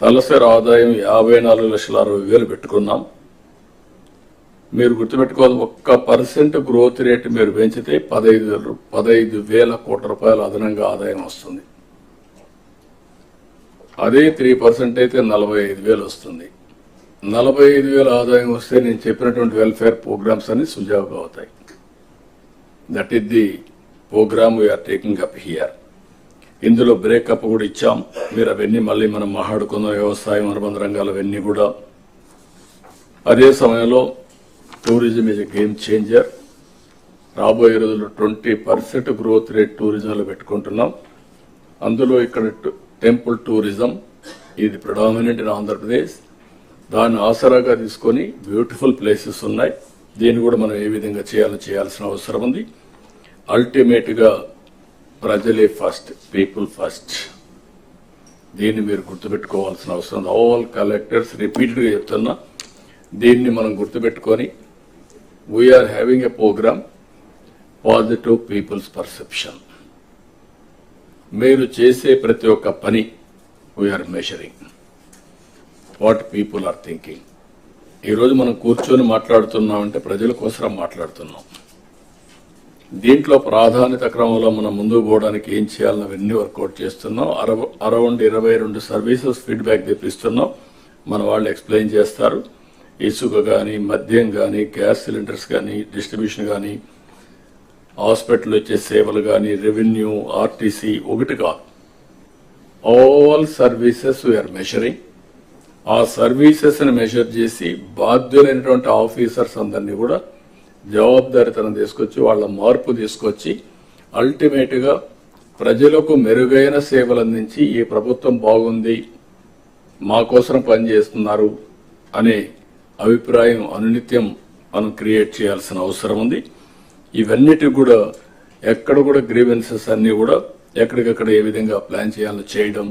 తలసరి ఆదాయం 54,60,000 పెట్టుకున్నాం. మీరు గుర్తుపెట్టుకోవాలి, 1% గ్రోత్ రేట్ మీరు పెంచితే 15,000 కోట్ల రూపాయల అదనంగా ఆదాయం వస్తుంది. అదే 3% అయితే 45,000 వస్తుంది. 45,000 ఆదాయం వస్తే నేను చెప్పినటువంటి వెల్ఫేర్ ప్రోగ్రామ్స్ అన్ని సుజావుగా అవుతాయి. That is the program we are taking up here. ఇందులో బ్రేకప్ కూడా ఇచ్చాం. మీరు అవన్నీ మళ్ళీ మనం మాట్లాడుకున్న వ్యవసాయం, అనుబంధ రంగాలు అవన్నీ కూడా. అదే సమయంలో tourism is a game changer. రాబోయే రోజుల్లో 20% గ్రోత్ రేట్ టూరిజంలో పెట్టుకుంటున్నాం. అందులో ఇక్కడ టెంపుల్ టూరిజం ఇది ప్రిడామినెంట్ ఇన్ ఆంధ్రప్రదేశ్. దాన్ని ఆసరాగా తీసుకొని బ్యూటిఫుల్ ప్లేసెస్ ఉన్నాయి. దీన్ని కూడా మనం ఏ విధంగా చేయాల్సిన అవసరం ఉంది. అల్టిమేట్ గా ప్రజలే ఫస్ట్, పీపుల్ ఫస్ట్. దీన్ని మీరు గుర్తుపెట్టుకోవాల్సిన అవసరం ఉంది. ఆల్ కలెక్టర్స్ రిపీటెడ్ గా చెప్తున్నా, దీన్ని మనం గుర్తుపెట్టుకొని we are having a program positive peoples perception. మీరు చేసే ప్రతి ఒక్క పని we are measuring what people are thinking. ఈరోజు మనం కూర్చొని మాట్లాడుతున్నామంటే ప్రజల కోసం మాట్లాడుతున్నాం. దీంట్లో ప్రాధాన్యత క్రమంలో మనం ముందుకు పోవడానికి ఏం చేయాలని అవన్నీ వర్కౌట్ చేస్తున్నాం. అరౌండ్ 22 సర్వీసెస్ ఫీడ్బ్యాక్ తెప్పిస్తున్నాం. మన వాళ్ళు ఎక్స్ప్లెయిన్ చేస్తారు. ఇసుక కానీ, మద్యం కానీ, గ్యాస్ సిలిండర్స్ కానీ, డిస్ట్రిబ్యూషన్ కానీ, హాస్పిటల్ వచ్చే సేవలు కానీ, రెవెన్యూ, ఆర్టీసీ, ఒకటి కాదు, ఆల్ సర్వీసెస్ వీఆర్ మెజరింగ్. ఆ సర్వీసెస్ ని మెజర్ చేసి బాధ్యులైనటువంటి ఆఫీసర్స్ అందరినీ కూడా జవాబుదారీతనం తీసుకొచ్చి వాళ్ళ మార్పు తీసుకొచ్చి అల్టిమేట్ గా ప్రజలకు మెరుగైన సేవలు అందించి ఈ ప్రభుత్వం బాగుంది, మా కోసం పనిచేస్తున్నారు అనే అభిప్రాయం అనునిత్యం మనం క్రియేట్ చేయాల్సిన అవసరం ఉంది. ఇవన్నిటి కూడా ఎక్కడ కూడా గ్రీవెన్సెస్ అన్ని కూడా ఎక్కడికక్కడ ఏ విధంగా ప్లాన్ చేయాలో చేయడం,